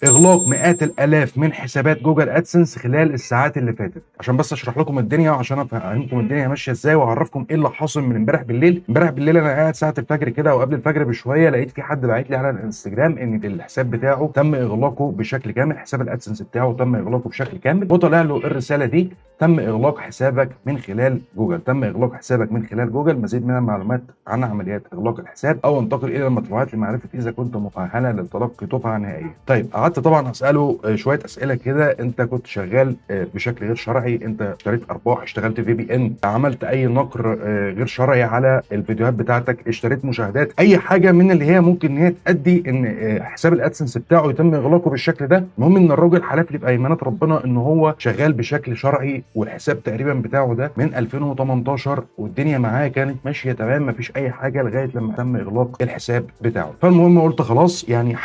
اغلاق مئات الالاف من حسابات جوجل ادسنس خلال الساعات اللي فاتت. عشان بس اشرح لكم الدنيا وعشان افهمكم الدنيا ماشيه ازاي واعرفكم ايه اللي حاصل من امبارح بالليل. امبارح بالليل انا قاعد ساعه الفجر كده او قبل الفجر بشويه، لقيت في حد باعت لي على الانستجرام ان الحساب بتاعه تم اغلاقه بشكل كامل، حساب الادسنس بتاعه تم اغلاقه بشكل كامل، وطلع له الرساله دي: تم اغلاق حسابك من خلال جوجل، تم اغلاق حسابك من خلال جوجل. مزيد من المعلومات عن عمليات اغلاق الحساب او انتقل الى المدفوعات لمعرفه اذا كنت مؤهلا لتلقي دفعه نهائيه. طيب قعدت طبعا اساله شويه اسئله كده: انت كنت شغال بشكل غير شرعي، انت اشتريت ارباح، اشتغلت في بي ان، عملت اي نقر غير شرعي على الفيديوهات بتاعتك، اشتريت مشاهدات، اي حاجه من اللي هي ممكن ان هي تؤدي ان حساب الادسنس بتاعه يتم اغلاقه بالشكل ده. المهم ان الراجل حلف لي بايمانات ربنا ان هو شغال بشكل شرعي، والحساب تقريبا بتاعه ده من 2018 والدنيا معاه كانت ماشيه تمام، مفيش اي حاجه لغايه لما تم اغلاق الحساب بتاعه. فالمهم قلت خلاص، يعني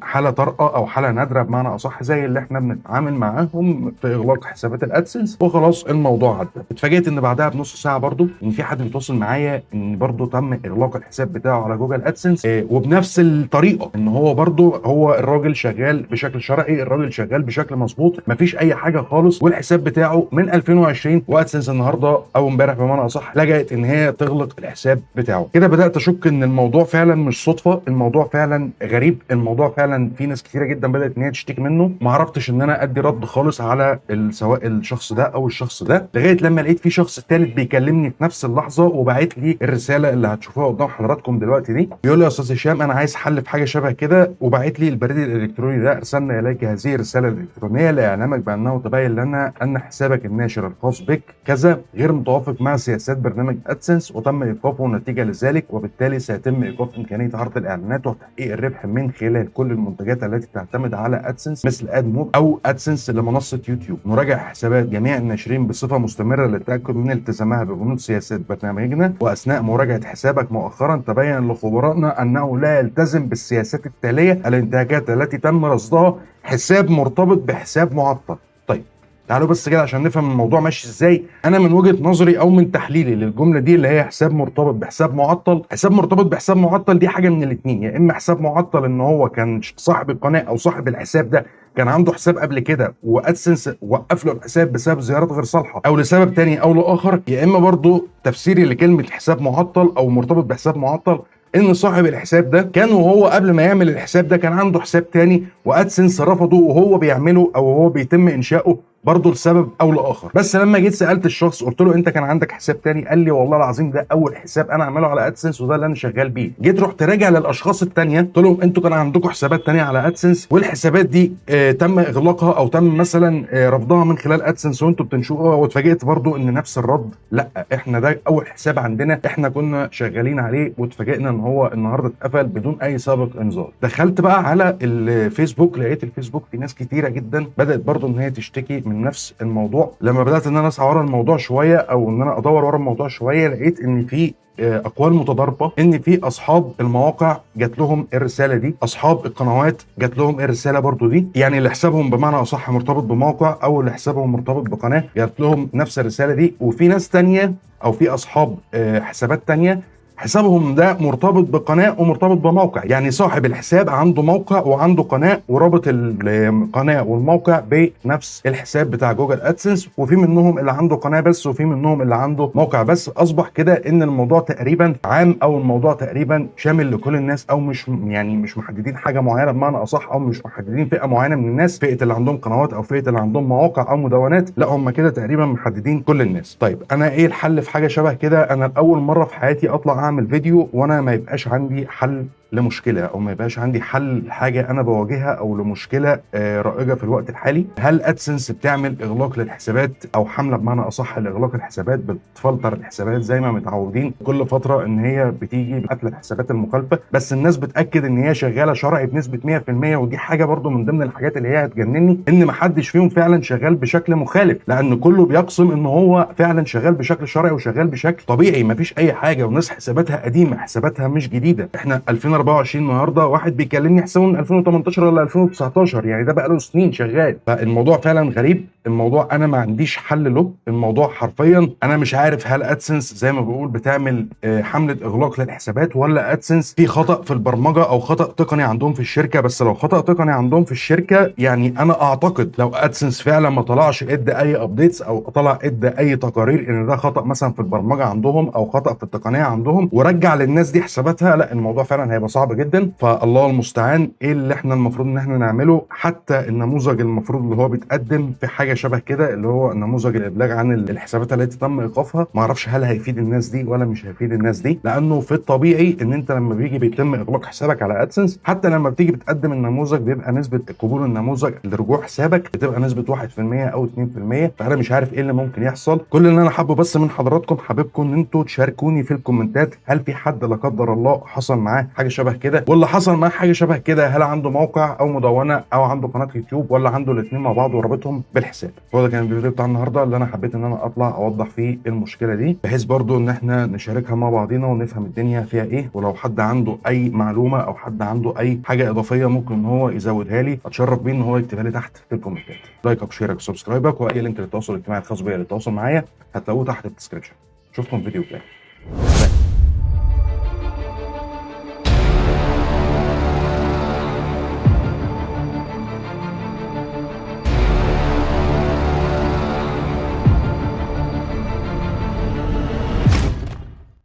حاله طارئه او حاله نادره بمعنى اصح زي اللي احنا بنتعامل معاهم في اغلاق حسابات الادسنس، وخلاص الموضوع عدى. اتفاجئت ان بعدها بنص ساعه برضو ان في حد بيتواصل معايا ان برضو تم اغلاق الحساب بتاعه على جوجل ادسنس، وبنفس الطريقه ان هو برضو هو الراجل شغال بشكل شرعي، الراجل شغال بشكل مظبوط، مفيش اي حاجه خالص، والحساب بتاعه من 2020. وادسنس النهارده او امبارح بمعنى اصح لجأت ان هي تغلق الحساب بتاعه. كده بدات اشك ان الموضوع فعلا مش صدفه، الموضوع فعلا غريب، الموضوع فعلا في ناس كتيره جدا بدات ان هي تشتكي منه. ما عرفتش ان انا ادي رد خالص على سواء الشخص ده او الشخص ده، لغايه لما لقيت في شخص ثالث بيكلمني في نفس اللحظه وبعت لي الرساله اللي هتشوفوها قدام حضراتكم دلوقتي دي. بيقول لي: يا استاذ هشام، انا عايز حل في حاجه شبه كده، وبعت لي البريد الالكتروني ده: ارسلنا اليك هذه الرساله الالكترونيه لاعلامك بانه تبين لنا ان حسابك الناشر الخاص بك كذا غير متوافق مع سياسات برنامج ادسنس، وتم ايقافه نتيجه لذلك، وبالتالي سيتم ايقاف امكانيه عرض الاعلانات وتحقيق الربح من خلال كل المنتجات التي تعتمد على ادسنس مثل اد موب او ادسنس لمنصه يوتيوب. نراجع حسابات جميع الناشرين بصفه مستمره للتاكد من التزامها ببنود سياسات برنامجنا، واثناء مراجعه حسابك مؤخرا تبين لخبرائنا انه لا يلتزم بالسياسات التاليه: الانتهاكات التي تم رصدها، حساب مرتبط بحساب معطل. طيب تعالوا بس كده عشان نفهم الموضوع ماشي ازاي. انا من وجهة نظري او من تحليلي للجمله دي اللي هي حساب مرتبط بحساب معطل، حساب مرتبط بحساب معطل دي حاجه من الاثنين: يا اما حساب معطل ان هو كان صاحب القناه او صاحب الحساب ده كان عنده حساب قبل كده وادسنس وقف له الحساب بسبب زيارات غير صالحه او لسبب تاني او لاخر، يا اما برضو تفسيري لكلمه حساب معطل او مرتبط بحساب معطل ان صاحب الحساب ده كان وهو قبل ما يعمل الحساب ده كان عنده حساب تاني وادسنس رفضه وهو بيعمله او هو بيتم انشاؤه برضه لسبب او لاخر. بس لما جيت سالت الشخص قلت له: انت كان عندك حساب تاني؟ قال لي: والله العظيم ده اول حساب انا اعمله على ادسنس وده اللي انا شغال بيه. جيت رحت راجع للاشخاص التانيه قلت لهم: انتوا كان عندكم حسابات تانيه على ادسنس والحسابات دي تم اغلاقها او تم مثلا رفضها من خلال ادسنس وانتوا بتنشئوها؟ واتفاجئت برضه ان نفس الرد: لا احنا ده اول حساب عندنا، احنا كنا شغالين عليه واتفاجئنا ان هو النهارده اتقفل بدون اي سابق انذار. دخلت بقى على الفيسبوك، لقيت الفيسبوك في ناس كتيره جدا بدات برضه ان هي تشتكي من نفس الموضوع. لما بدات ان انا اسعى ورا الموضوع شويه او ان انا ادور ورا الموضوع شويه، لقيت ان في اقوال متضاربه ان في اصحاب المواقع جات لهم الرساله دي، اصحاب القنوات جات لهم الرساله برضو دي، يعني اللي حسابهم بمعنى اصح مرتبط بموقع او اللي حسابهم مرتبط بقناه جات لهم نفس الرساله دي. وفي ناس تانية او في اصحاب حسابات تانية حسابهم ده مرتبط بقناه ومرتبط بموقع، يعني صاحب الحساب عنده موقع وعنده قناه ورابط القناه والموقع بنفس الحساب بتاع جوجل ادسنس، وفي منهم اللي عنده قناه بس وفي منهم اللي عنده موقع بس. اصبح كده ان الموضوع تقريبا عام او الموضوع تقريبا شامل لكل الناس، او مش يعني مش محددين حاجه معينه بمعنى اصح، او مش محددين فئه معينه من الناس، فئه اللي عندهم قنوات او فئه اللي عندهم مواقع او مدونات، لا هم كده تقريبا محددين كل الناس. طيب انا ايه الحل في حاجه شبه كده؟ انا لاول مره في حياتي اطلع اعمل فيديو وانا ما يبقاش عندي حل لمشكله او ما يبقاش عندي حل لحاجه انا بواجهها او لمشكله رائجه في الوقت الحالي. هل ادسنس بتعمل اغلاق للحسابات او حمله بمعنى اصح لاغلاق الحسابات، بتفلتر الحسابات زي ما متعودين كل فتره ان هي بتيجي بقفل الحسابات المخالفه، بس الناس بتاكد ان هي شغاله شرعي بنسبه 100%؟ ودي حاجه برضو من ضمن الحاجات اللي هي هتجنني، ان ما حدش فيهم فعلا شغال بشكل مخالف، لان كله بيقسم ان هو فعلا شغال بشكل شرعي وشغال بشكل طبيعي، مفيش اي حاجه، والناس حساباتها قديمه، حساباتها مش جديده. احنا 2024 النهارده، واحد بيكلمني حسابه من 2018 ولا 2019، يعني ده بقى له سنين شغال. فالموضوع فعلا غريب. الموضوع انا ما عنديش حل له. الموضوع حرفيا انا مش عارف هل ادسنس زي ما بقول بتعمل حمله اغلاق للحسابات، ولا ادسنس في خطا في البرمجه او خطا تقني عندهم في الشركه. بس لو خطا تقني عندهم في الشركه، يعني انا اعتقد لو ادسنس فعلا ما طلعش ادى اي ابديتس او طلع ادى اي تقارير ان ده خطا مثلا في البرمجه عندهم او خطا في التقنيه عندهم، ورجع للناس دي حساباتها، لا الموضوع فعلا هيبقى صعب جدا. فالله المستعان ايه اللي احنا المفروض ان احنا نعمله. حتى النموذج المفروض اللي هو بيتقدم في حاجه شبه كده، اللي هو نموذج الابلاغ عن الحسابات التي تم ايقافها، ما اعرفش هل هيفيد الناس دي ولا مش هيفيد الناس دي. لانه في الطبيعي ان انت لما بيتم اغلاق حسابك على ادسنس، حتى لما بتيجي بتقدم النموذج بيبقى نسبه قبول النموذج لرجوع حسابك بتبقى نسبه 1% او 2%. فانا مش عارف ايه اللي ممكن يحصل. كل اللي انا حابه بس من حضراتكم، حاببكم ان انتوا تشاركوني في الكومنتات، هل في حد لا قدر الله حصل معاه حاجه شبه كده، ولا حصل معاه حاجه شبه كده هل عنده موقع او مدونه او عنده قناه يوتيوب، ولا عنده الاثنين مع بعض ورابطهم بالحساب. هو ده كان الفيديو بتاع النهارده اللي انا حبيت ان انا اطلع اوضح فيه المشكله دي، بحيث برضو ان احنا نشاركها مع بعضينا ونفهم الدنيا فيها ايه. ولو حد عنده اي معلومه او حد عنده اي حاجه اضافيه ممكن ان هو يزودها لي، اتشرف بيه ان هو يكتبها لي تحت في الكومنتات. لايكك وشيرك وسبسكرايبك واي لينك للتواصل الاجتماعي الخاص بيا للتواصل معايا هتلاقوه تحت الديسكربشن. اشوفكم في فيديو تاني.